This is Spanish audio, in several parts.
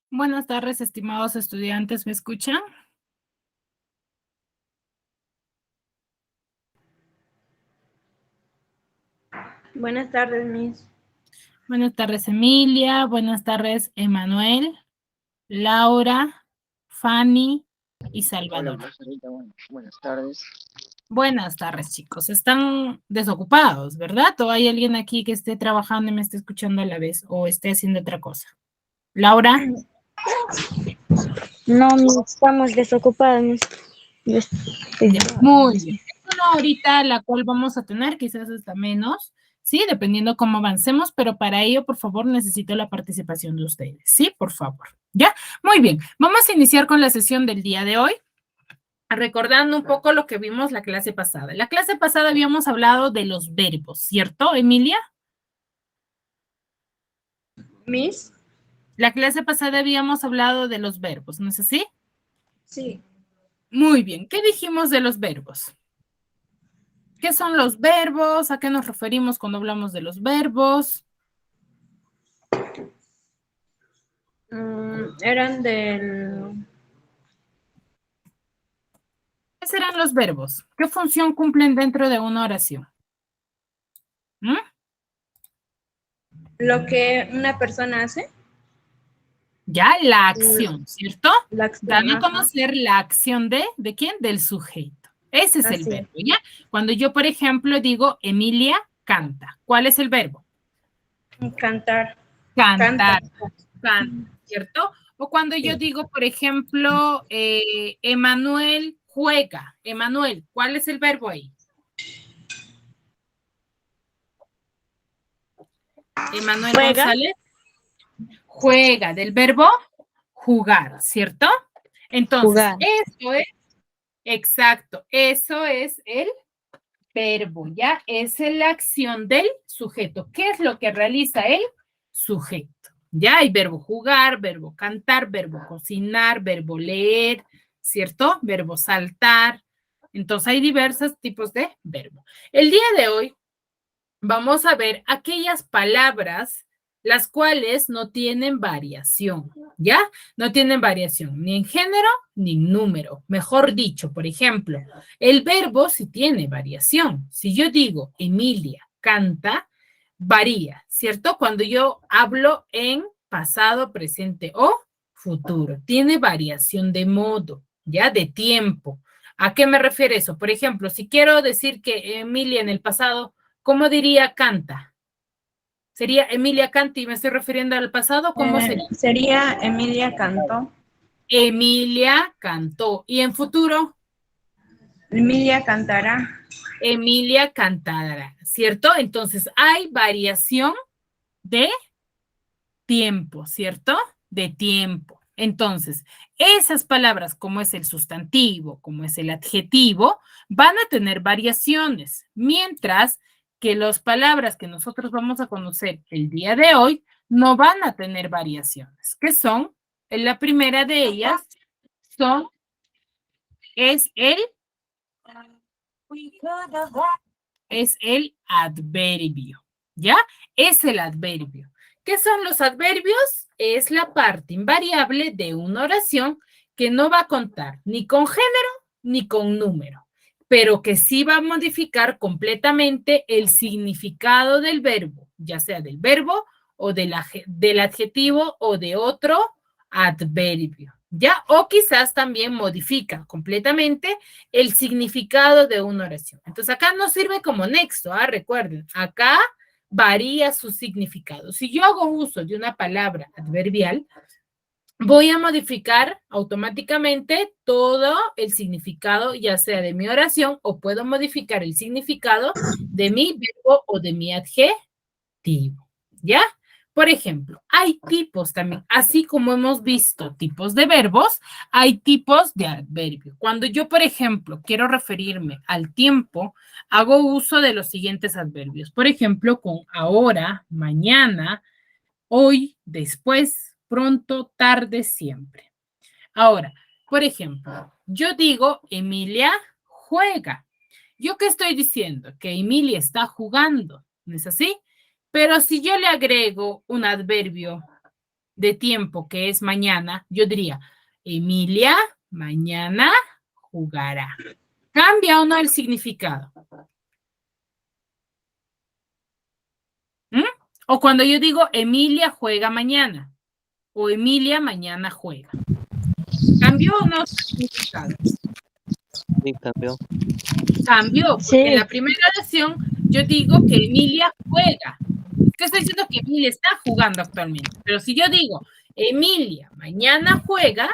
Buenas tardes, estimados estudiantes, ¿me escuchan? Buenas tardes, Miss. Buenas tardes, Emilia. Buenas tardes, Emanuel, Laura, Fanny y Hola, Salvador. profesorita. Buenas tardes. Buenas tardes, chicos. Están desocupados, ¿verdad? ¿O hay alguien aquí que esté trabajando y me esté escuchando a la vez o esté haciendo otra cosa? Laura. No, Miss, estamos desocupados, Miss. Ya, muy bien. Es una horita la cual vamos a tener, quizás hasta menos, ¿sí? Dependiendo cómo avancemos, pero para ello, por favor, necesito la participación de ustedes, ¿sí? Por favor. ¿Ya? Muy bien. Vamos a iniciar con la sesión del día de hoy, recordando un poco lo que vimos la clase pasada. La clase pasada habíamos hablado de los verbos, ¿cierto, Emilia? Miss. La clase pasada habíamos hablado de los verbos, ¿no es así? Sí. Muy bien. ¿Qué dijimos de los verbos? ¿Qué son los verbos? ¿A qué nos referimos cuando hablamos de los verbos? Eran del... ¿Qué serán los verbos? ¿Qué función cumplen dentro de una oración? ¿Mm? Lo que una persona hace. Ya, la Mm, acción, ¿cierto? La Dan acción, a ajá. conocer la acción ¿de quién? Del sujeto. Ese es el Así es. verbo, ¿ya? Cuando yo, por ejemplo, digo Emilia canta, ¿cuál es el verbo? Cantar. Canta. Cantar, canta, ¿cierto? O cuando yo Sí. digo, por ejemplo, Emanuel juega, Emanuel, ¿cuál es el verbo ahí? Emanuel Juega. González juega, del verbo jugar, ¿cierto? Entonces, Jugar. eso es, exacto, eso es el verbo, ¿ya? Es la acción del sujeto. ¿Qué es lo que realiza el sujeto? Ya hay verbo jugar, verbo cantar, verbo cocinar, verbo leer, ¿cierto? Verbo saltar. Entonces hay diversos tipos de verbo. El día de hoy vamos a ver aquellas palabras las cuales no tienen variación, ¿ya? No tienen variación ni en género ni en número. Mejor dicho, por ejemplo, el verbo sí tiene variación. Si yo digo Emilia canta, varía, ¿cierto? Cuando yo hablo en pasado, presente o futuro, tiene variación de modo, ¿ya? De tiempo. ¿A qué me refiere eso? Por ejemplo, si quiero decir que Emilia en el pasado, ¿cómo diría canta? ¿Sería Emilia canta y me estoy refiriendo al pasado? ¿Cómo sería? Sería Emilia cantó. Emilia cantó. ¿Y en futuro? Emilia cantará. Emilia cantará, ¿cierto? Entonces hay variación de tiempo, ¿cierto? De tiempo. Entonces, esas palabras como es el sustantivo, como es el adjetivo, van a tener variaciones, mientras que las palabras que nosotros vamos a conocer el día de hoy no van a tener variaciones, que son, la primera de ellas son, es el adverbio, ¿ya? Es el adverbio. ¿Qué son los adverbios? Es la parte invariable de una oración que no va a contar ni con género ni con número, pero que sí va a modificar completamente el significado del verbo, ya sea del verbo o del adjetivo o de otro adverbio, ¿ya? O quizás también modifica completamente el significado de una oración. Entonces acá no sirve como nexo, recuerden, acá varía su significado. Si yo hago uso de una palabra adverbial, voy a modificar automáticamente todo el significado, ya sea de mi oración, o puedo modificar el significado de mi verbo o de mi adjetivo, ¿ya? Por ejemplo, hay tipos también, así como hemos visto tipos de verbos, hay tipos de adverbio. Cuando yo, por ejemplo, quiero referirme al tiempo, hago uso de los siguientes adverbios. Por ejemplo, con ahora, mañana, hoy, después, pronto, tarde, siempre. Ahora, por ejemplo, yo digo Emilia juega. ¿Yo qué estoy diciendo? Que Emilia está jugando, ¿no es así? Pero si yo le agrego un adverbio, de tiempo, que es mañana, yo diría, Emilia mañana jugará. ¿Cambia o no el significado? ¿Mm? O cuando yo digo, Emilia juega mañana, o Emilia mañana juega. ¿Cambió o no el significado? Sí, cambió. Cambió, Sí. porque en la primera oración yo digo que Emilia juega. ¿Qué estoy diciendo? Que Emilia está jugando actualmente. Pero si yo digo, Emilia mañana juega,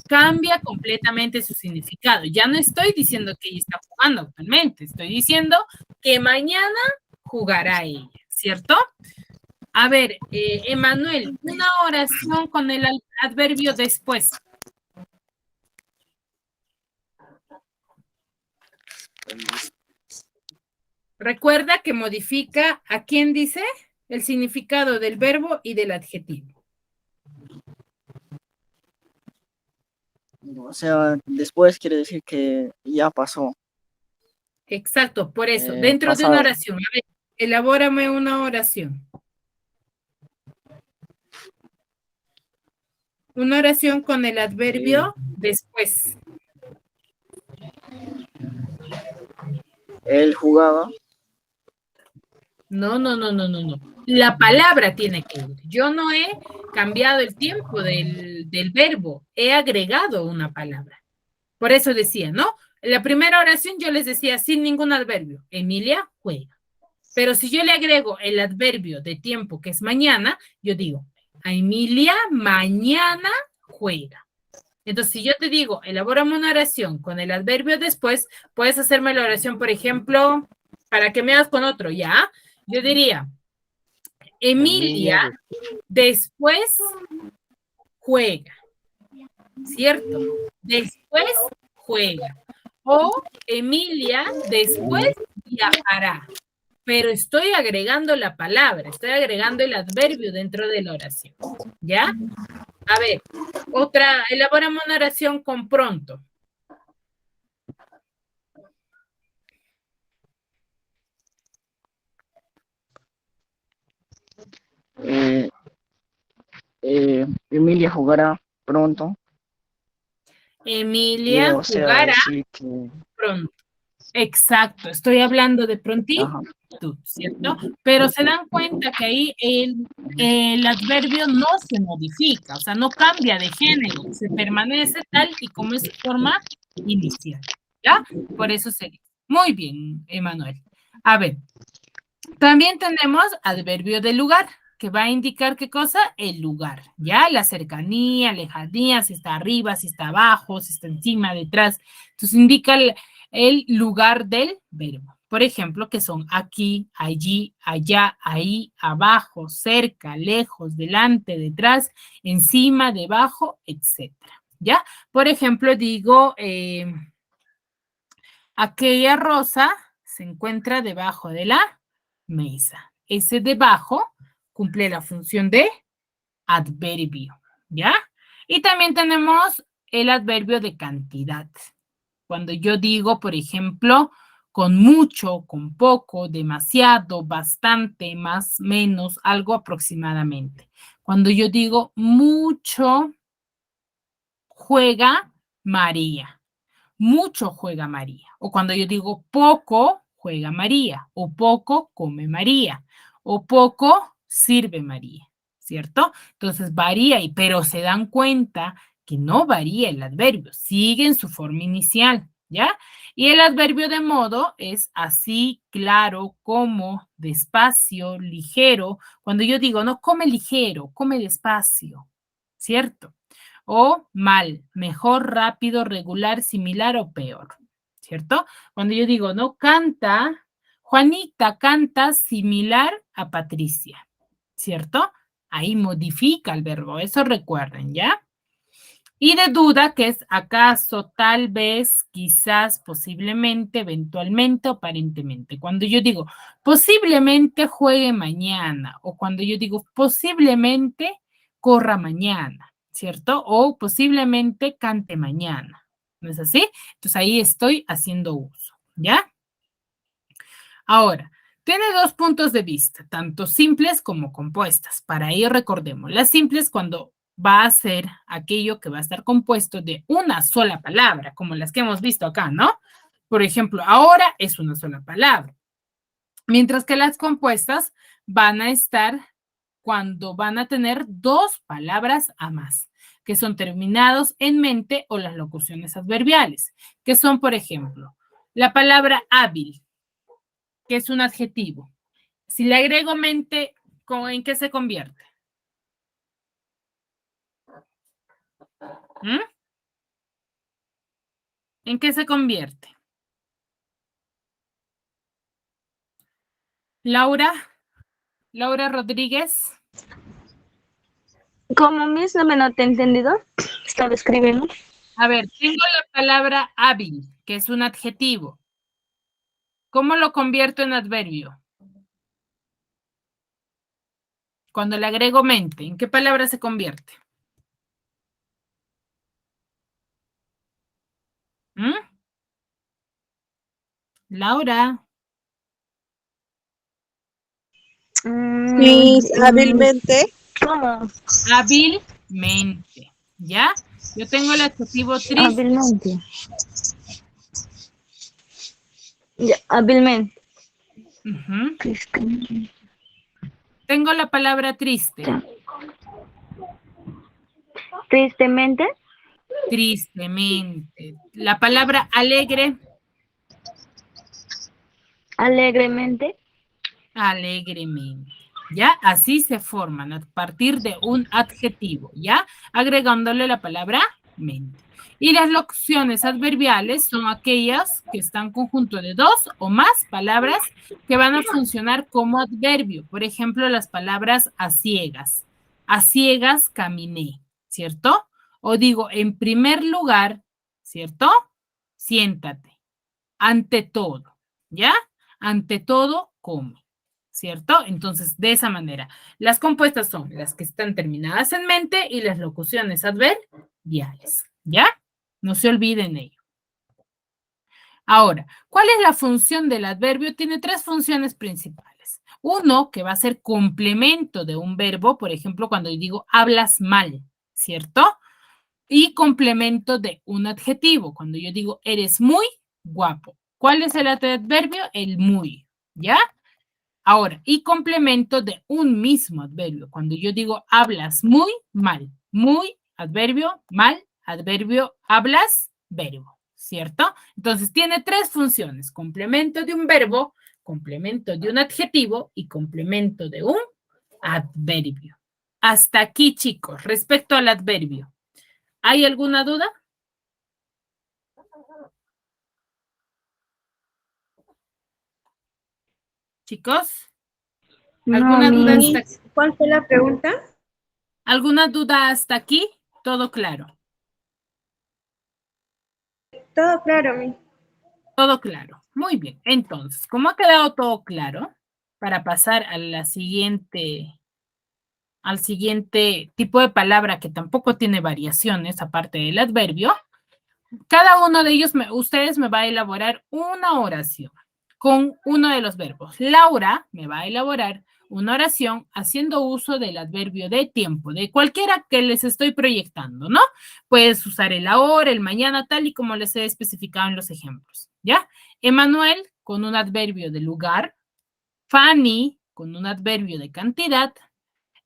cambia completamente su significado. Ya no estoy diciendo que ella está jugando actualmente, estoy diciendo que mañana jugará ella, ¿cierto? A ver, Emanuel, una oración con el adverbio después. Recuerda que modifica a quién dice el significado del verbo y del adjetivo. O sea, después quiere decir que ya pasó. Exacto, por eso, dentro de una Pasado. oración. A ver, elabórame una oración. Una oración con el adverbio después. Él jugaba. No. La palabra tiene que ir. Yo no he cambiado el tiempo del verbo, he agregado una palabra. Por eso decía, ¿no? En la primera oración yo les decía sin ningún adverbio, Emilia juega. Pero si yo le agrego el adverbio de tiempo, que es mañana, yo digo, a Emilia mañana juega. Entonces, si yo te digo, elabórame una oración con el adverbio después, puedes hacerme la oración, por ejemplo, para que me hagas con otro, ¿ya? Yo diría, Emilia después juega, ¿cierto? Después juega. O Emilia después viajará. Pero estoy agregando la palabra, estoy agregando el adverbio dentro de la oración, ¿ya? A ver, otra, elaboramos una oración con pronto. Emilia jugará pronto. Emilia O sea, jugará decir que... pronto. Exacto, estoy hablando de prontitud, Ajá. ¿cierto? Pero se dan cuenta que ahí el adverbio no se modifica, o sea, no cambia de género, se permanece tal y como es su forma inicial, ¿ya? Por eso sería. Muy bien, Emanuel. A ver, también tenemos adverbio de lugar, que va a indicar qué cosa, el lugar, ¿ya? La cercanía, lejanía, si está arriba, si está abajo, si está encima, detrás. Entonces indica el lugar del verbo. Por ejemplo, que son aquí, allí, allá, ahí, abajo, cerca, lejos, delante, detrás, encima, debajo, etcétera. ¿Ya? Por ejemplo, digo, aquella rosa se encuentra debajo de la mesa. Ese debajo cumple la función de adverbio, ¿ya? Y también tenemos el adverbio de cantidad. Cuando yo digo, por ejemplo, con mucho, con poco, demasiado, bastante, más, menos, algo aproximadamente. Cuando yo digo mucho, juega María. Mucho juega María. O cuando yo digo poco, juega María. O poco, come María. O poco, sirve María. ¿Cierto? Entonces varía, pero se dan cuenta que no varía el adverbio, sigue en su forma inicial, ¿ya? Y el adverbio de modo es así, claro, como, despacio, ligero. Cuando yo digo, no come ligero, come despacio, ¿cierto? O mal, mejor, rápido, regular, similar o peor, ¿cierto? Cuando yo digo, no canta, Juanita canta similar a Patricia, ¿cierto? Ahí modifica el verbo, eso recuerden, ¿ya? Y de duda, que es acaso, tal vez, quizás, posiblemente, eventualmente o aparentemente. Cuando yo digo, posiblemente juegue mañana, o cuando yo digo, posiblemente corra mañana, ¿cierto? O posiblemente cante mañana. ¿No es así? Entonces ahí estoy haciendo uso, ¿ya? Ahora, Tiene dos puntos de vista, tanto simples como compuestas. Para ello recordemos, las simples cuando va a ser aquello que va a estar compuesto de una sola palabra, como las que hemos visto acá, ¿no? Por ejemplo, ahora es una sola palabra. Mientras que las compuestas van a estar cuando van a tener dos palabras a más, que son terminados en mente o las locuciones adverbiales, que son, por ejemplo, la palabra hábil, que es un adjetivo. Si le agrego mente, ¿en qué se convierte? ¿Mm? ¿En qué se convierte? Laura Rodríguez. ¿Cómo Miss? No me noté entendido. Estaba escribiendo. A ver, tengo la palabra hábil, que es un adjetivo. ¿Cómo lo convierto en adverbio? Cuando le agrego mente, ¿en qué palabra se convierte? ¿Mm? Laura. Miss, hábilmente. ¿Cómo? Hábilmente, ¿ya? Yo tengo el adjetivo triste. Hábilmente. Ya, hábilmente. Ujú. Tristemente. Tengo la palabra triste. Ya. Tristemente. Tristemente. La palabra alegre. Alegremente. Alegremente. ¿Ya? Así se forman a partir de un adjetivo, ¿ya? Agregándole la palabra mente. Y las locuciones adverbiales son aquellas que están conjunto de dos o más palabras que van a funcionar como adverbio. Por ejemplo, las palabras a ciegas. A ciegas caminé, ¿cierto? O digo, en primer lugar, ¿cierto? Siéntate. Ante todo, ¿ya? Ante todo, come. ¿Cierto? Entonces, de esa manera, las compuestas son las que están terminadas en mente y las locuciones adverbiales, ¿ya? No se olviden ello. Ahora, ¿cuál es la función del adverbio? Tiene tres funciones principales. Uno, que va a ser complemento de un verbo, por ejemplo, cuando yo digo hablas mal, ¿cierto? Y complemento de un adjetivo, cuando yo digo eres muy guapo. ¿Cuál es el adverbio? El muy, ¿ya? Ahora, y complemento de un mismo adverbio. Cuando yo digo hablas muy mal, muy, adverbio, mal, adverbio, hablas, verbo, ¿cierto? Entonces tiene tres funciones, complemento de un verbo, complemento de un adjetivo y complemento de un adverbio. Hasta aquí, chicos, respecto al adverbio. ¿Hay alguna duda? Chicos, ¿alguna No, duda Miss. hasta ¿Cuál fue la pregunta? ¿Alguna duda hasta aquí? Todo claro. Todo claro, Miss. Todo claro. Muy bien. Entonces, como ha quedado todo claro, para pasar a la al siguiente tipo de palabra que tampoco tiene variaciones, aparte del adverbio, cada uno de ellos, ustedes me va a elaborar una oración con uno de los verbos. Laura me va a elaborar una oración haciendo uso del adverbio de tiempo, de cualquiera que les estoy proyectando, ¿no? Puedes usar el ahora, el mañana, tal y como les he especificado en los ejemplos, ¿ya? Emanuel con un adverbio de lugar, Fanny con un adverbio de cantidad,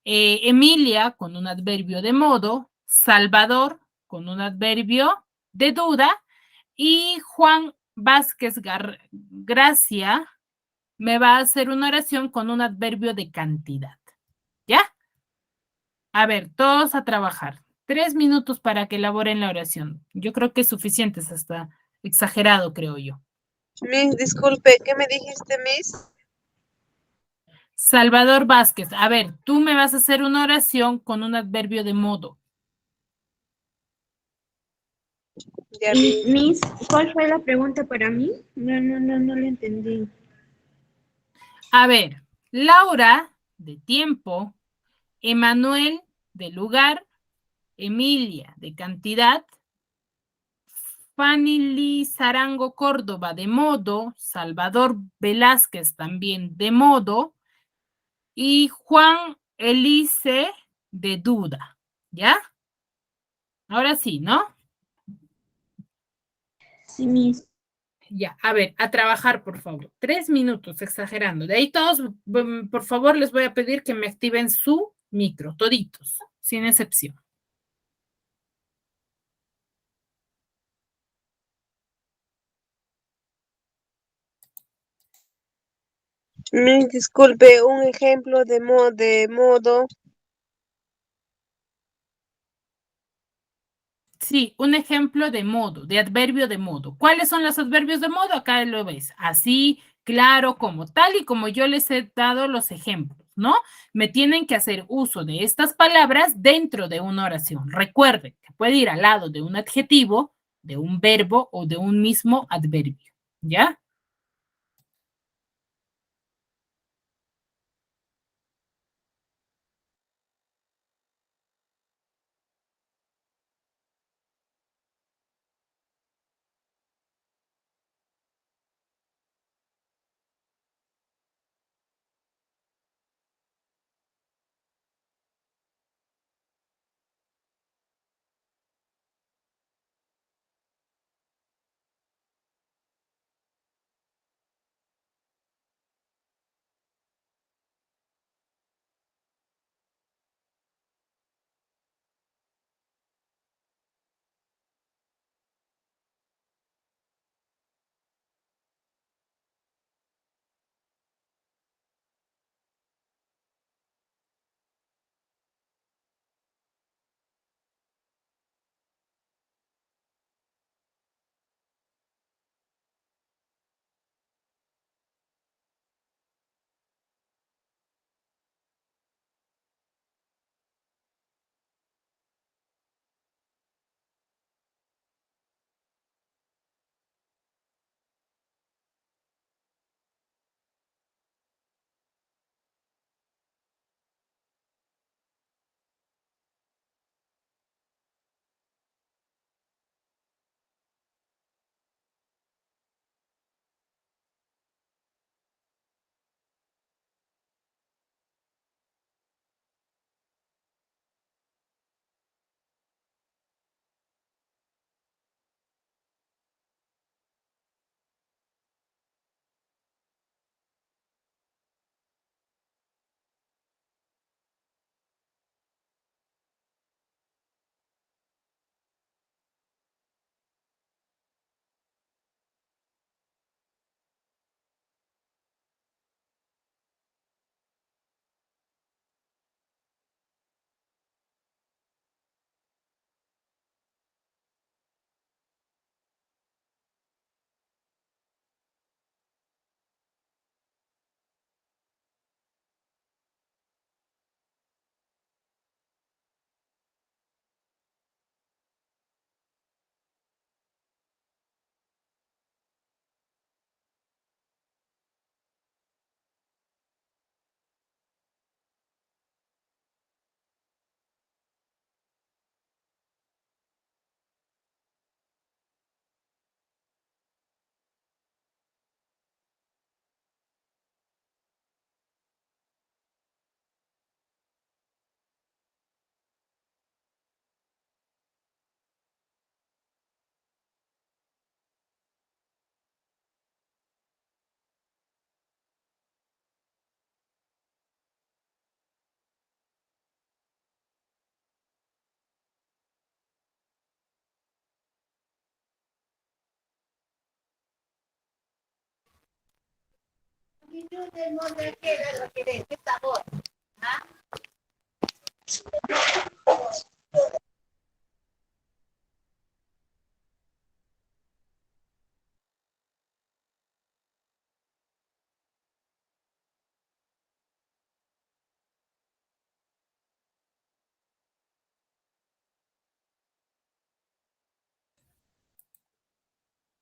Emilia con un adverbio de modo, Salvador con un adverbio de duda y Juan Vázquez Gracia me va a hacer una oración con un adverbio de cantidad. ¿Ya? A ver, todos a trabajar. 3 minutos para que elaboren la oración. Yo creo que es suficiente, es hasta exagerado, creo yo. Miss, disculpe, ¿qué me dijiste, Miss? Salvador Vázquez, a ver, tú me vas a hacer una oración con un adverbio de modo. Ya, Y, Miss. Miss, ¿cuál fue la pregunta para mí? No lo entendí. A ver, Laura, de tiempo, Emanuel, de lugar, Emilia, de cantidad, Fanny Liz Arango Córdoba de modo, Salvador Velázquez también de modo, y Juan Elise de duda, ¿ya? Ahora sí, ¿no? Sí, Miss. Ya, a ver, a trabajar, por favor. 3 minutos, exagerando. De ahí todos, por favor, les voy a pedir que me activen su micro, toditos, sin excepción. Miss, disculpe, un ejemplo de modo. Sí, un ejemplo de modo, de adverbio de modo. ¿Cuáles son los adverbios de modo? Acá lo ves. Así, claro, como tal y como yo les he dado los ejemplos, ¿no? Me tienen que hacer uso de estas palabras dentro de una oración. Recuerden que puede ir al lado de un adjetivo, de un verbo o de un mismo adverbio, ¿ya?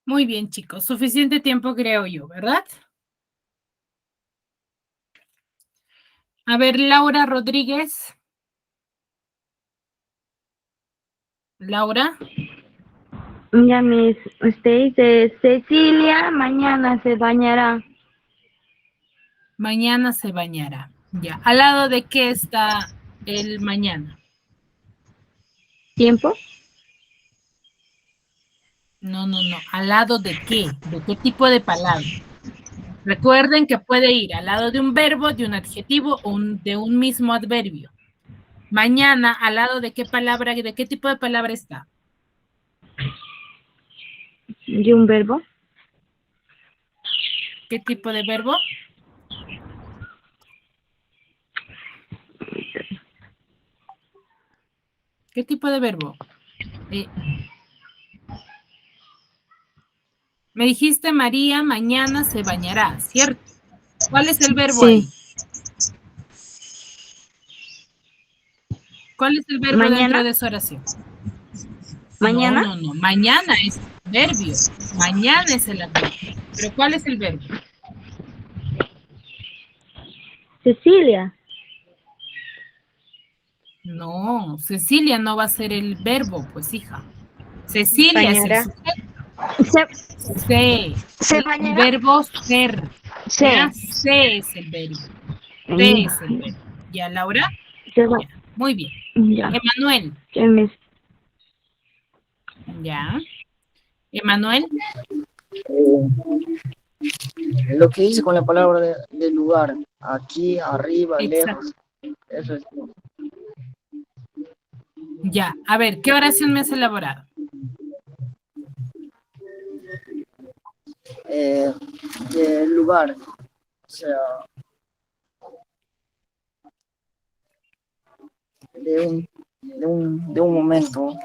Muy bien, chicos. Suficiente tiempo, creo yo, ¿verdad? A ver, Laura Rodríguez. Laura. Ya mis, usted dice, Cecilia mañana se bañará. Mañana se bañará. Ya. ¿Al lado de qué está el mañana? ¿Tiempo? No, no, no. ¿Al lado de qué? ¿De qué tipo de palabra? Recuerden que puede ir al lado de un verbo, de un adjetivo o de un mismo adverbio. Mañana, ¿al lado de qué palabra, de qué tipo de palabra está? ¿De un verbo? ¿Qué tipo de verbo? ¿Qué tipo de verbo? Me dijiste, María, mañana se bañará, ¿cierto? ¿Cuál es el verbo ahí? ¿Cuál es el verbo dentro ¿Mañana? de esa oración? ¿Mañana? No, no, no. Mañana es adverbio. Mañana es el adverbio. ¿Pero cuál es el verbo? Cecilia. No, Cecilia no va a ser el verbo, pues hija. Cecilia es el Bañará. sujeto. ¿Se El bañará? verbo ser. Se. ¿Ya? Se es el verbo. Se es el verbo. ¿Ya, Laura? Se va. Ya. Muy bien. Ya. Emanuel. Ya mis. Ya. Emanuel. Lo que dice con la palabra de lugar, aquí, arriba, Exacto. lejos, eso es. Ya. A ver, ¿qué oración me has elaborado? De lugar, o sea, de un momento.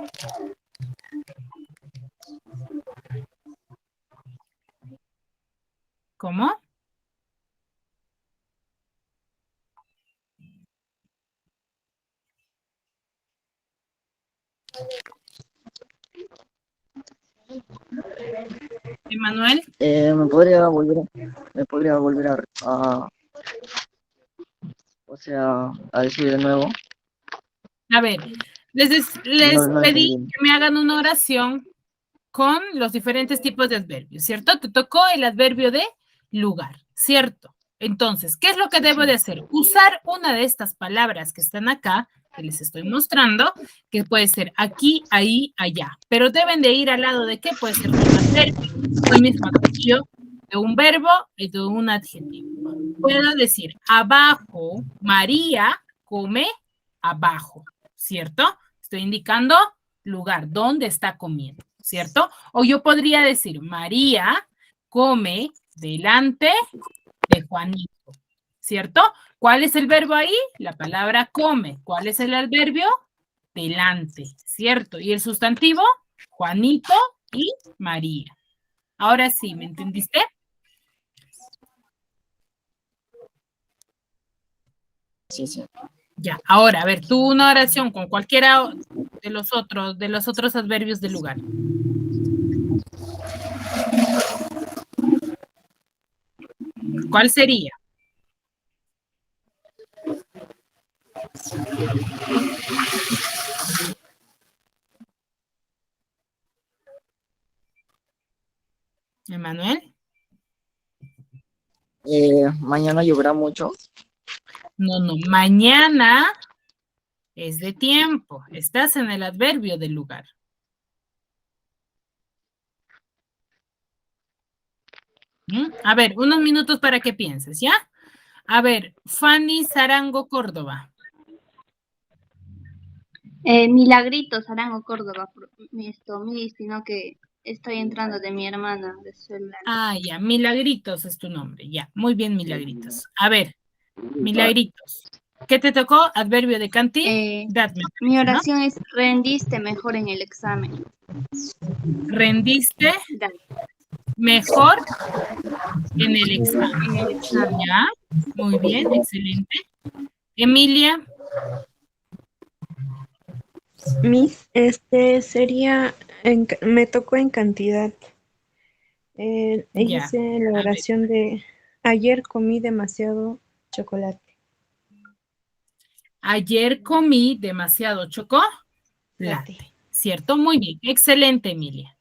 ¿Cómo? Emanuel. Me podría volver o sea, a decir de nuevo. A ver, les No pedí entendí. que me hagan una oración con los diferentes tipos de adverbios, ¿cierto? Te tocó el adverbio de lugar, ¿cierto? Entonces, ¿qué es lo que debo de hacer? Usar una de estas palabras que están acá, que les estoy mostrando, que puede ser aquí, ahí, allá, pero deben de ir al lado de qué puede ser un adverbio, el mismo adverbio de un verbo y de un adjetivo. Puedo decir, abajo, María come abajo, ¿cierto? Estoy indicando lugar, dónde está comiendo, ¿cierto? O yo podría decir, María come delante de Juanito, ¿cierto? ¿Cuál es el verbo ahí? La palabra come. ¿Cuál es el adverbio? Delante, ¿cierto? Y el sustantivo, Juanito y María. Ahora sí, ¿me entendiste? Sí, sí. Ya, ahora, a ver, tú una oración con cualquiera de los otros adverbios del lugar. ¿Cuál sería? Emanuel. Mañana lloverá mucho. No, no, mañana es de tiempo. Estás en el adverbio del lugar. A ver, unos minutos para que pienses, ¿ya? A ver, Fanny Zarango Córdoba. Milagritos, Arango, Córdoba. Sino que estoy entrando de mi hermana de celular. Ah, ya, Milagritos es tu nombre, ya. Muy bien, Milagritos. A ver, Milagritos. ¿Qué te tocó? Adverbio de cantidad. Mi oración es rendiste mejor en el examen. Rendiste Dale. mejor en el examen. En el examen. ¿Ya? Muy bien, excelente. Emilia. Sería, me tocó en cantidad. Ya. Hice la oración de ayer comí demasiado chocolate. Ayer comí demasiado chocolate, ¿cierto? Muy bien, excelente, Emilia.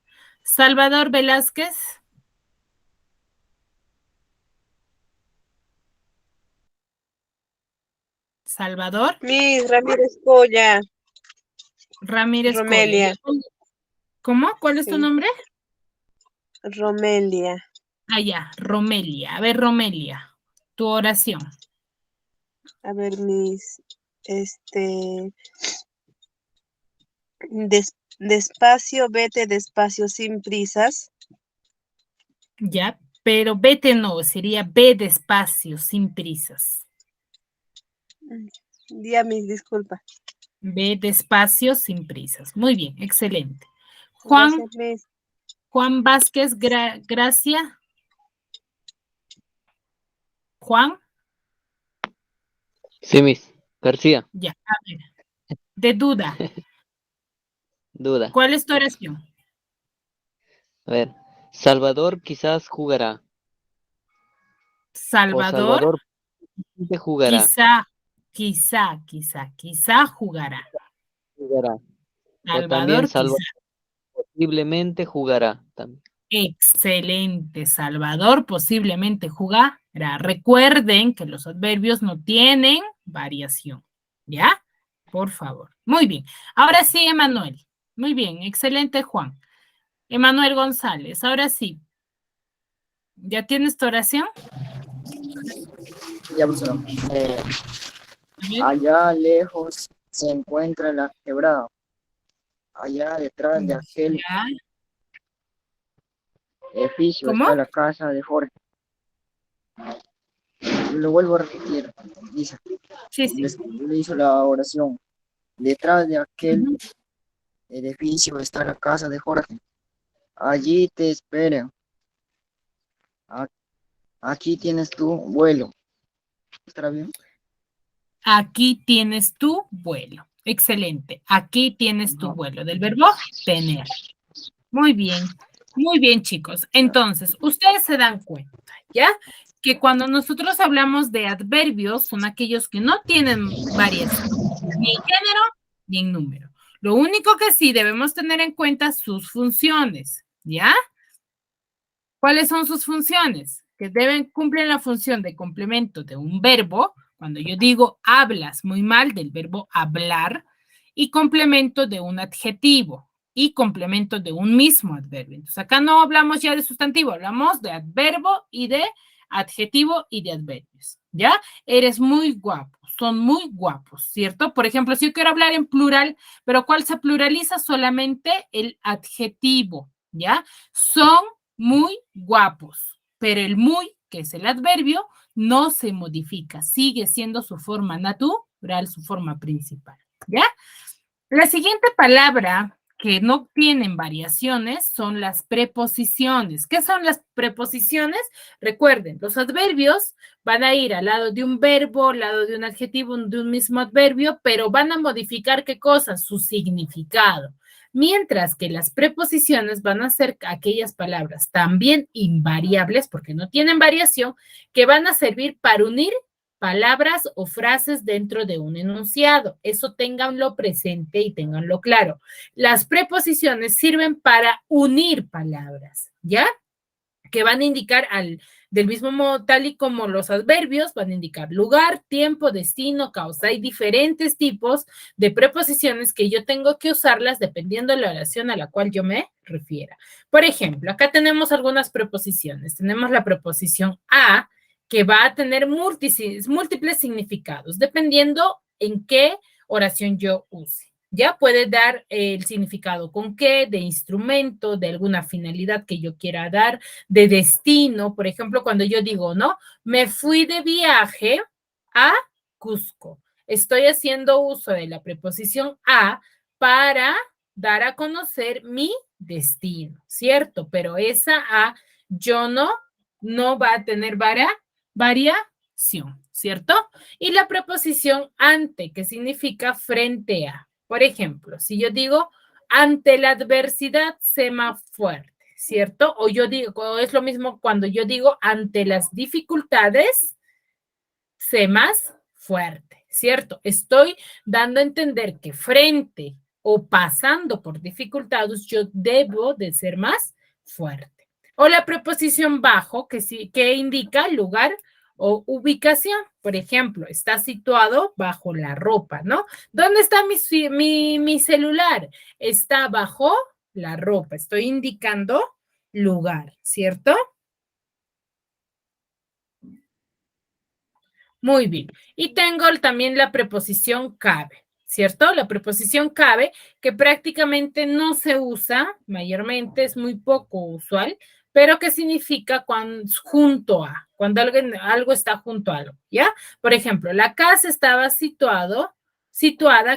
Salvador Velázquez. Salvador Miss Ramírez Colla. Ramírez Romelia. Colla. ¿Cómo? ¿Cuál es tu Sí. nombre? Romelia. Ah, ya, Romelia. A ver, Romelia, tu oración. A ver, Miss. Despacio, vete despacio sin prisas. Ya, pero vete no, sería ve despacio, sin prisas. Ya, Miss, disculpa. Ve despacio, sin prisas. Muy bien, excelente. Juan, Gracias, Miss. Juan Vázquez, Gracia. Juan, Sí, Miss. García, ya, a ver. De duda, duda. ¿cuál es tu oración? A ver, Salvador quizás jugará. O Salvador, Salvador jugará. quizá jugará. Jugará. O también Salvador, Salvador quizá. posiblemente jugará. También. Excelente, Salvador posiblemente jugará. Recuerden que los adverbios no tienen variación, ¿ya? Por favor. Muy bien. Ahora sí, Emanuel. Muy bien, excelente, Juan. Emanuel González, ahora sí. ¿Ya tienes tu oración? Ya, profesora. A ver. Allá lejos se encuentra la quebrada. Allá detrás de aquel Ya. edificio ¿Cómo? está la casa de Jorge. Lo vuelvo a repetir. Dice, Sí, sí. le hizo la oración. Detrás de aquel Ujú. edificio está la casa de Jorge. Allí te esperan. Aquí tienes tu vuelo. ¿Está bien? Aquí tienes tu vuelo. Excelente. Aquí tienes tu Ajá. vuelo. Del verbo tener. Muy bien, chicos. Entonces, ustedes se dan cuenta, ¿ya? Que cuando nosotros hablamos de adverbios, son aquellos que no tienen variación, ni en género ni en número. Lo único que sí debemos tener en cuenta sus funciones, ¿ya? ¿Cuáles son sus funciones? Que cumplen la función de complemento de un verbo. Cuando yo digo hablas muy mal, del verbo hablar, y complemento de un adjetivo y complemento de un mismo adverbio. Entonces, acá no hablamos ya de sustantivo, hablamos de adverbo y de adjetivo y de adverbios, ¿ya? Eres muy guapo, son muy guapos, ¿cierto? Por ejemplo, si yo quiero hablar en plural, pero ¿cuál se pluraliza? Solamente el adjetivo, ¿ya? Son muy guapos, pero el muy, que es el adverbio, no se modifica, sigue siendo su forma natural, su forma principal, ¿ya? La siguiente palabra que no tienen variaciones son las preposiciones. ¿Qué son las preposiciones? Recuerden, los adverbios van a ir al lado de un verbo, al lado de un adjetivo, de un mismo adverbio, pero van a modificar ¿qué cosa? Su significado. Mientras que las preposiciones van a ser aquellas palabras también invariables, porque no tienen variación, que van a servir para unir palabras o frases dentro de un enunciado. Eso ténganlo presente y ténganlo claro. Las preposiciones sirven para unir palabras, ¿ya? Que van a indicar del mismo modo, tal y como los adverbios van a indicar lugar, tiempo, destino, causa. Hay diferentes tipos de preposiciones que yo tengo que usarlas dependiendo de la oración a la cual yo me refiera. Por ejemplo, acá tenemos algunas preposiciones. Tenemos la preposición a, que va a tener múltiples significados, dependiendo en qué oración yo use. Ya puede dar el significado con qué, de instrumento, de alguna finalidad que yo quiera dar, de destino. Por ejemplo, cuando yo digo, ¿no? Me fui de viaje a Cusco. Estoy haciendo uso de la preposición a para dar a conocer mi destino, ¿cierto? Pero esa a yo no va a tener variación, ¿cierto? Y la preposición ante, que significa frente a. Por ejemplo, si yo digo, ante la adversidad, sé más fuerte, ¿cierto? O yo digo, es lo mismo cuando yo digo, ante las dificultades, sé más fuerte, ¿cierto? Estoy dando a entender que frente o pasando por dificultades, yo debo de ser más fuerte. O la preposición bajo, que indica lugar o ubicación. Por ejemplo, está situado bajo la ropa, ¿no? ¿Dónde está mi celular? Está bajo la ropa. Estoy indicando lugar, ¿cierto? Muy bien. Y tengo también la preposición cabe, ¿cierto? La preposición cabe, que prácticamente no se usa, mayormente es muy poco usual, pero que significa junto a, cuando algo está junto a algo, ¿ya? Por ejemplo, la casa estaba situada,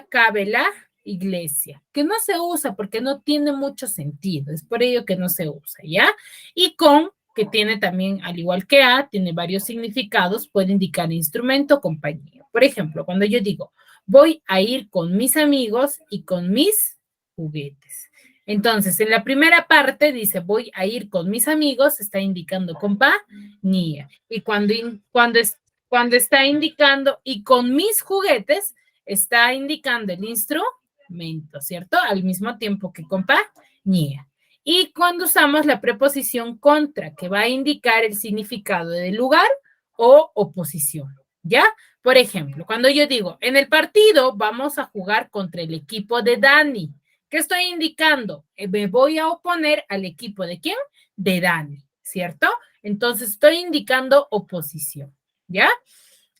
cabe la iglesia, que no se usa porque no tiene mucho sentido, es por ello que no se usa, ¿ya? Y con, que tiene también, al igual que a, tiene varios significados, puede indicar instrumento o compañía. Por ejemplo, cuando yo digo, voy a ir con mis amigos y con mis juguetes. Entonces, en la primera parte dice, voy a ir con mis amigos, está indicando compañía. Y cuando está indicando y con mis juguetes, está indicando el instrumento, ¿cierto? Al mismo tiempo que compañía. Y cuando usamos la preposición contra, que va a indicar el significado de lugar o oposición, ¿ya? Por ejemplo, cuando yo digo, en el partido vamos a jugar contra el equipo de Dani, ¿qué estoy indicando? Me voy a oponer al equipo de ¿quién? De Dani, ¿cierto? Entonces estoy indicando oposición, ¿ya?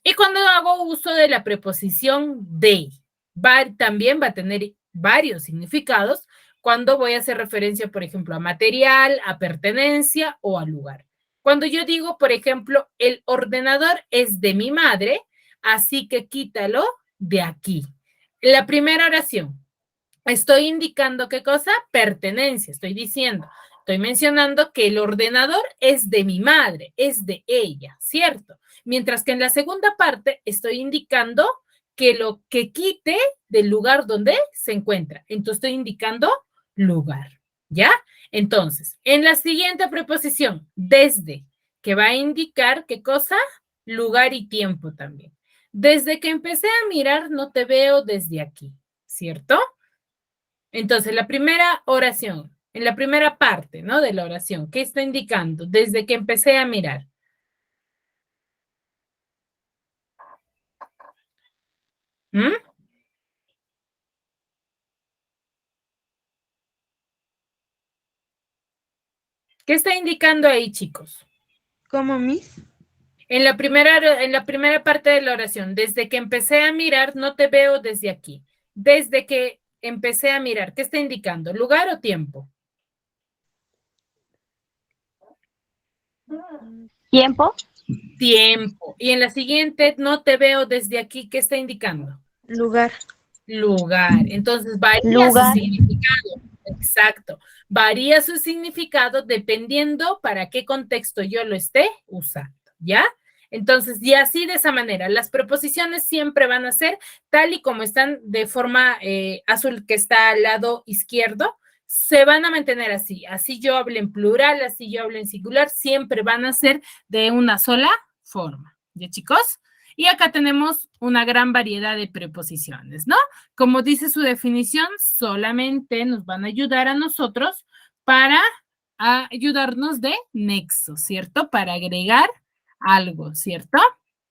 Y cuando hago uso de la preposición de, también va a tener varios significados cuando voy a hacer referencia, por ejemplo, a material, a pertenencia o al lugar. Cuando yo digo, por ejemplo, el ordenador es de mi madre, así que quítalo de aquí. La primera oración, estoy indicando ¿qué cosa? Pertenencia, estoy diciendo, estoy mencionando que el ordenador es de mi madre, es de ella, ¿cierto? Mientras que en la segunda parte estoy indicando que lo que quite del lugar donde se encuentra. Entonces estoy indicando lugar, ¿ya? Entonces, en la siguiente preposición, desde, que va a indicar ¿qué cosa? Lugar y tiempo también. Desde que empecé a mirar, no te veo desde aquí, ¿cierto? Entonces, la primera oración, en la primera parte, ¿no? De la oración, ¿qué está indicando? Desde que empecé a mirar. ¿Mm? ¿Qué está indicando ahí, chicos? ¿Cómo, Miss? En la primera parte de la oración, desde que empecé a mirar, no te veo desde aquí. Desde que empecé a mirar, ¿qué está indicando? ¿Lugar o tiempo? ¿Tiempo? Tiempo. Y en la siguiente, no te veo desde aquí, ¿qué está indicando? Lugar. Lugar. Entonces, varía su Lugar. significado. Exacto. Varía su significado dependiendo para qué contexto yo lo esté usando, ¿ya? Entonces, y así de esa manera, las preposiciones siempre van a ser tal y como están de forma azul que está al lado izquierdo, se van a mantener así. Así yo hablo en plural, así yo hablo en singular, siempre van a ser de una sola forma, ¿ya, chicos? Y acá tenemos una gran variedad de preposiciones, ¿no? Como dice su definición, solamente nos van a ayudar a nosotros para ayudarnos de nexo, ¿cierto? Para agregar algo, ¿cierto?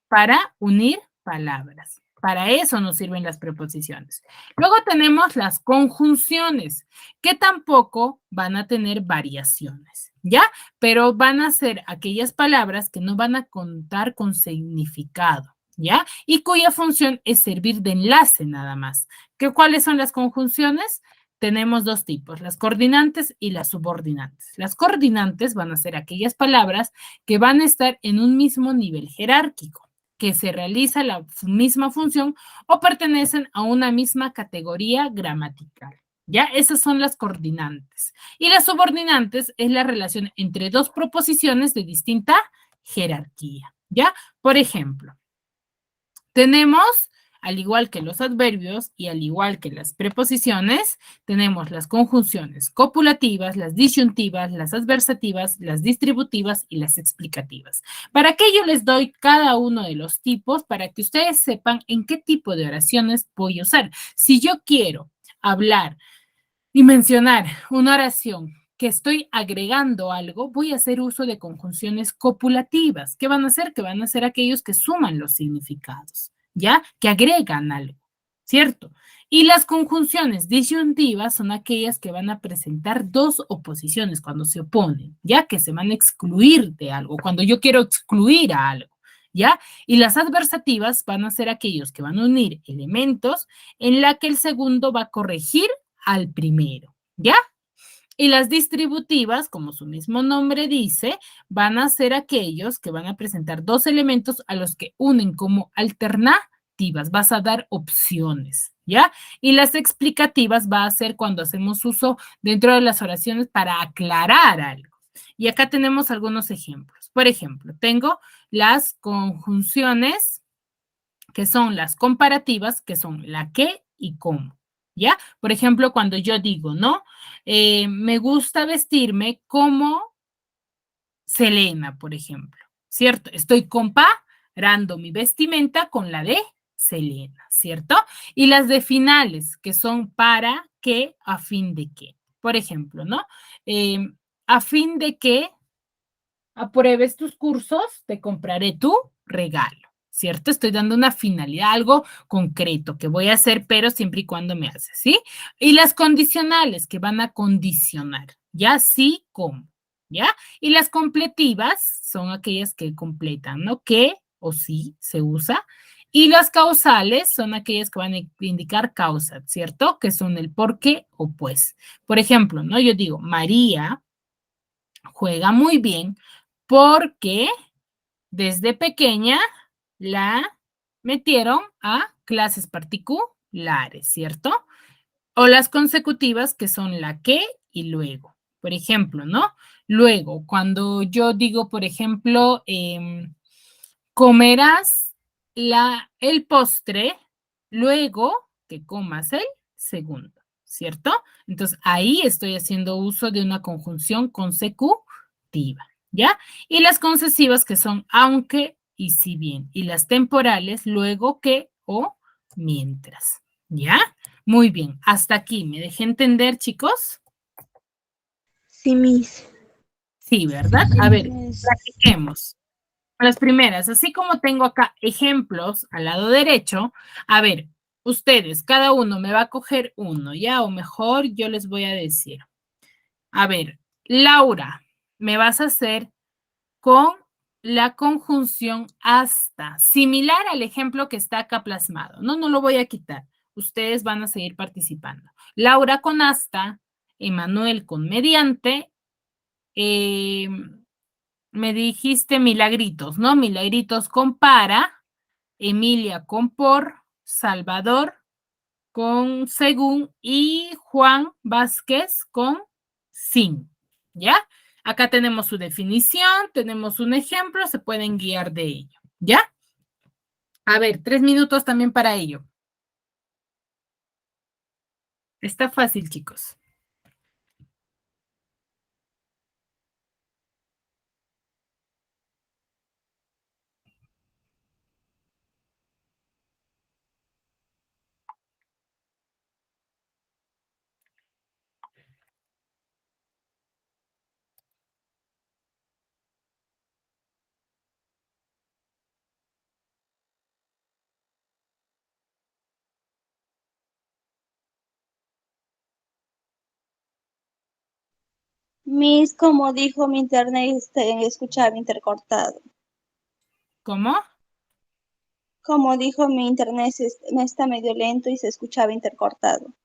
Para unir palabras. Para eso nos sirven las preposiciones. Luego tenemos las conjunciones, que tampoco van a tener variaciones, ¿ya? Pero van a ser aquellas palabras que no van a contar con significado, ¿ya? Y cuya función es servir de enlace nada más. ¿Cuáles son las conjunciones? Tenemos dos tipos, las coordinantes y las subordinantes. Las coordinantes van a ser aquellas palabras que van a estar en un mismo nivel jerárquico, que se realiza la misma función o pertenecen a una misma categoría gramatical. ¿Ya? Esas son las coordinantes. Y las subordinantes es la relación entre dos proposiciones de distinta jerarquía. ¿Ya? Por ejemplo, tenemos, al igual que los adverbios y al igual que las preposiciones, tenemos las conjunciones copulativas, las disyuntivas, las adversativas, las distributivas y las explicativas. Para que yo les doy cada uno de los tipos para que ustedes sepan en qué tipo de oraciones voy a usar. Si yo quiero hablar y mencionar una oración que estoy agregando algo, voy a hacer uso de conjunciones copulativas. ¿Qué van a hacer? Que van a ser aquellos que suman los significados, ¿ya? Que agregan algo, ¿cierto? Y las conjunciones disyuntivas son aquellas que van a presentar dos oposiciones cuando se oponen, ¿ya? Que se van a excluir de algo, cuando yo quiero excluir a algo, ¿ya? Y las adversativas van a ser aquellos que van a unir elementos en la que el segundo va a corregir al primero, ¿ya? Y las distributivas, como su mismo nombre dice, van a ser aquellos que van a presentar dos elementos a los que unen como alternativas. Vas a dar opciones, ¿ya? Y las explicativas va a ser cuando hacemos uso dentro de las oraciones para aclarar algo. Y acá tenemos algunos ejemplos. Por ejemplo, tengo las conjunciones que son las comparativas, que son la que y cómo, ¿ya? Por ejemplo, cuando yo digo, ¿no? Me gusta vestirme como Selena, por ejemplo, ¿cierto? Estoy comparando mi vestimenta con la de Selena, ¿cierto? Y las de finales, que son para qué, a fin de qué. Por ejemplo, ¿no? A fin de que apruebes tus cursos, te compraré tu regalo, ¿cierto? Estoy dando una finalidad, algo concreto que voy a hacer, pero siempre y cuando me haces, ¿sí? Y las condicionales que van a condicionar, ¿ya? Sí, cómo, ¿ya? Y las completivas son aquellas que completan, ¿no? Que o sí se usa. Y las causales son aquellas que van a indicar causa, ¿cierto? Que son el por qué o pues. Por ejemplo, ¿no? Yo digo, María juega muy bien porque desde pequeña la metieron a clases particulares, ¿cierto? O las consecutivas que son la que y luego. Por ejemplo, ¿no? Luego, cuando yo digo, por ejemplo, comerás el postre luego que comas el segundo, ¿cierto? Entonces, ahí estoy haciendo uso de una conjunción consecutiva, ¿ya? Y las concesivas que son aunque y si bien. Y las temporales luego que o mientras, ¿ya? Muy bien, hasta aquí. ¿Me dejé entender, chicos? Sí, Miss. Sí, ¿verdad? A ver, practiquemos. Las primeras, así como tengo acá ejemplos al lado derecho, a ver, ustedes, cada uno me va a coger uno, ¿ya? O mejor yo les voy a decir. A ver, Laura, me vas a hacer con la conjunción hasta, similar al ejemplo que está acá plasmado. No, no lo voy a quitar. Ustedes van a seguir participando. Laura con hasta, Emanuel con mediante, me dijiste Milagritos, ¿no? Milagritos con para, Emilia con por, Salvador con según y Juan Vázquez con sin, ¿ya? Acá tenemos su definición, tenemos un ejemplo, se pueden guiar de ello, ¿ya? A ver, 3 minutos también para ello. Está fácil, chicos. Miss, como dijo mi internet, escuchaba intercortado. ¿Cómo? Como dijo mi internet, me está medio lento y se escuchaba intercortado.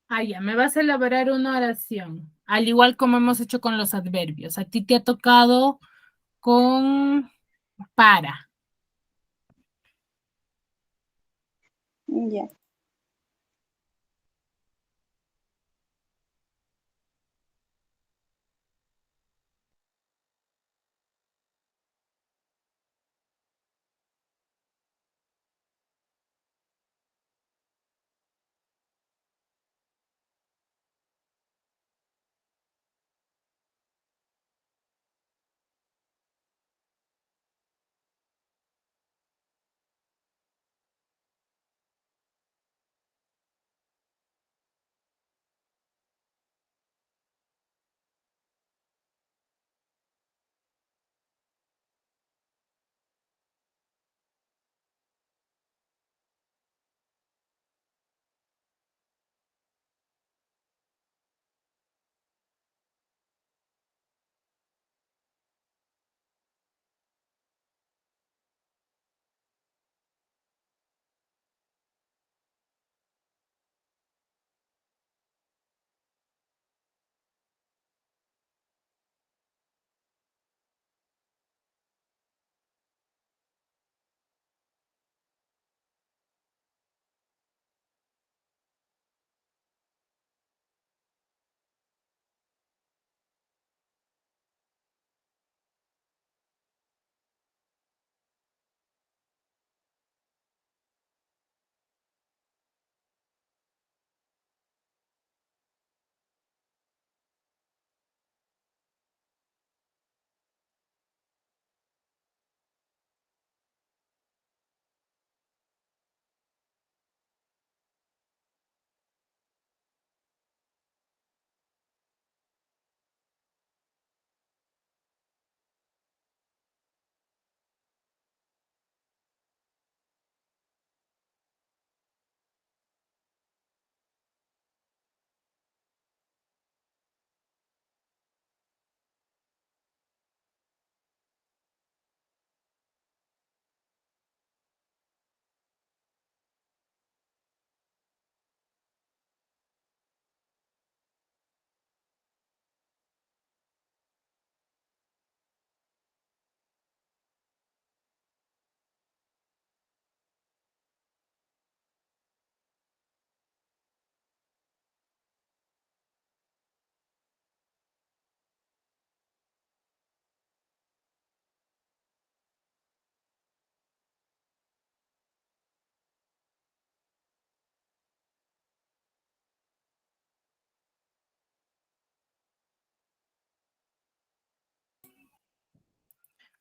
Ah, ya, me vas a elaborar una oración, al igual como hemos hecho con los adverbios. A ti te ha tocado con para. Ya.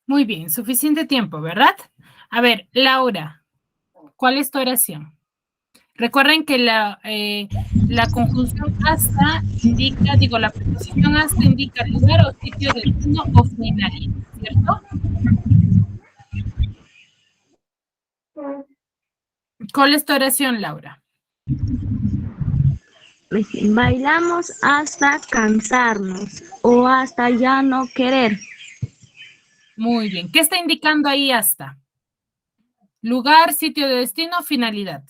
Muy bien, suficiente tiempo, ¿verdad? A ver, Laura, ¿cuál es tu oración? Recuerden que la conjunción hasta indica, digo, la preposición hasta indica lugar o sitio, destino o finalidad, ¿cierto? ¿Cuál es tu oración, Laura? Bailamos hasta cansarnos o hasta ya no querer. Muy bien. ¿Qué está indicando ahí hasta? Lugar, sitio de destino, finalidad.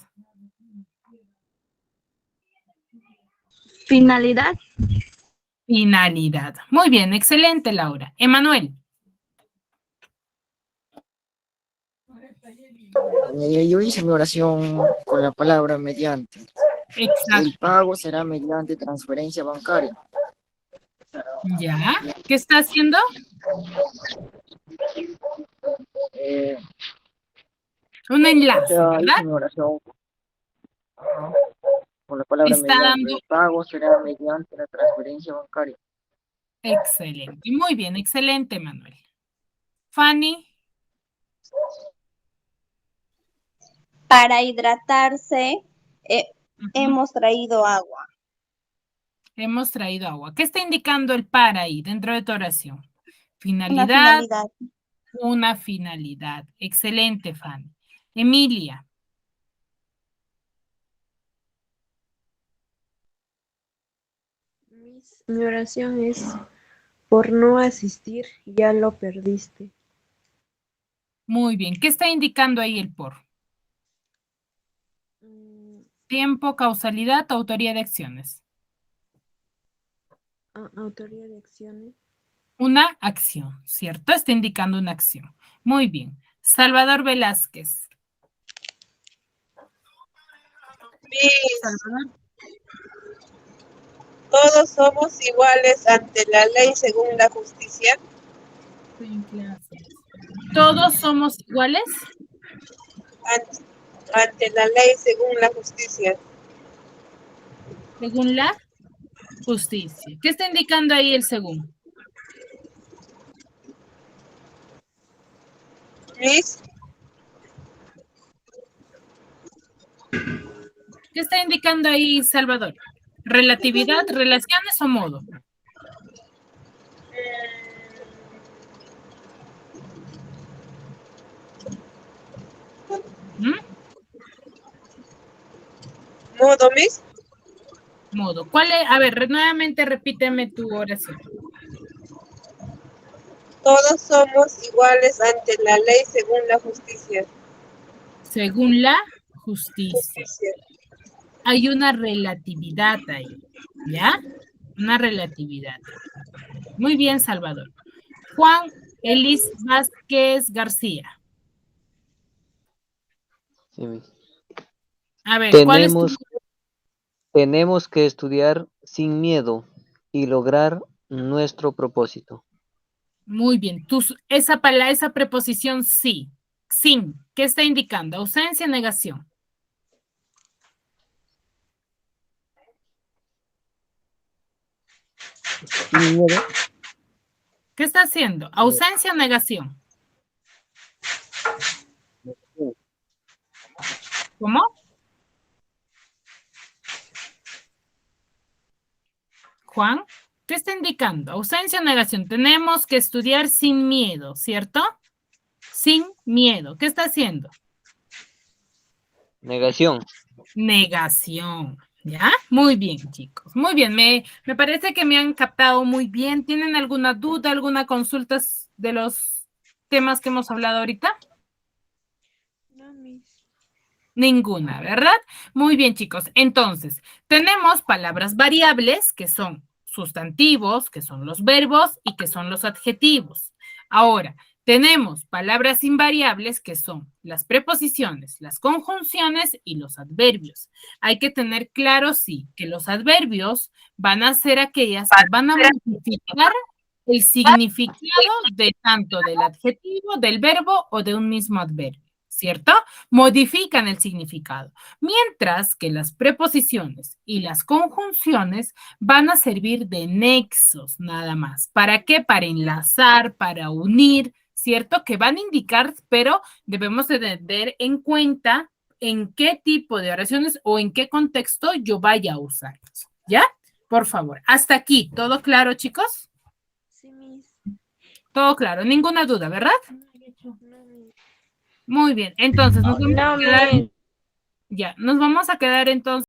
Finalidad. Finalidad. Muy bien, excelente, Laura. Emanuel. Yo hice mi oración con la palabra mediante. Exacto. El pago será mediante transferencia bancaria. ¿Ya? ¿Qué está haciendo? Un enlace, Hice ¿verdad? mi oración con la palabra Está mediante. dando. El pago será mediante la transferencia bancaria. Excelente. Muy bien, excelente, Manuel. Fanny. Para hidratarse, hemos traído agua. Hemos traído agua. ¿Qué está indicando el para ahí dentro de tu oración? Una Finalidad. finalidad. Una finalidad. Excelente, Fanny. Emilia. Mi oración es, por no asistir, ya lo perdiste. Muy bien. ¿Qué está indicando ahí el por? Tiempo, causalidad, autoría de acciones. Autoría de acciones. Una acción, ¿cierto? Está indicando una acción. Muy bien. Salvador Velázquez. Salvador. Todos somos iguales ante la ley según la justicia. Estoy en clase. ¿Todos somos iguales? Ante la ley según la justicia. Según la justicia. ¿Qué está indicando ahí el según? Miss, ¿Qué está indicando ahí Salvador? ¿Relatividad, relaciones o modo? ¿Mm? modo, Miss. Modo. ¿Cuál es? A ver, nuevamente repíteme tu oración. Todos somos iguales ante la ley según la justicia. Según la justicia. Hay una relatividad ahí, ¿ya? Una relatividad. Muy bien, Salvador. Juan Elis Vázquez García. Sí, Miss. A ver, ¿cuál es tu... Tenemos que estudiar sin miedo y lograr nuestro propósito. Muy bien. Esa preposición sí. Sin. ¿Qué está indicando? Ausencia, negación. Sin miedo. ¿Qué está haciendo? Ausencia o negación. ¿Cómo? Juan, ¿qué está indicando? Ausencia o negación. Tenemos que estudiar sin miedo, ¿cierto? Sin miedo. ¿Qué está haciendo? Negación. Negación. ¿Ya? Muy bien, chicos. Muy bien. Me parece que me han captado muy bien. ¿Tienen alguna duda, alguna consulta de los temas que hemos hablado ahorita? No, Miss. Ninguna, ¿verdad? Muy bien, chicos. Entonces, tenemos palabras variables, que son sustantivos, que son los verbos y que son los adjetivos. Ahora, tenemos palabras invariables, que son las preposiciones, las conjunciones y los adverbios. Hay que tener claro, sí, que los adverbios van a ser aquellas que van a modificar el significado de tanto del adjetivo, del verbo o de un mismo adverbio, ¿cierto? Modifican el significado, mientras que las preposiciones y las conjunciones van a servir de nexos nada más. ¿Para qué? Para enlazar, para unir, ¿cierto? Que van a indicar, pero debemos de tener en cuenta en qué tipo de oraciones o en qué contexto yo vaya a usarlos, ¿ya? Por favor, hasta aquí, ¿todo claro, chicos? Sí, Miss. Todo claro, ninguna duda, ¿verdad? No, Miss. Muy bien, entonces nos vamos No, a quedar, Miss. ya, nos vamos a quedar entonces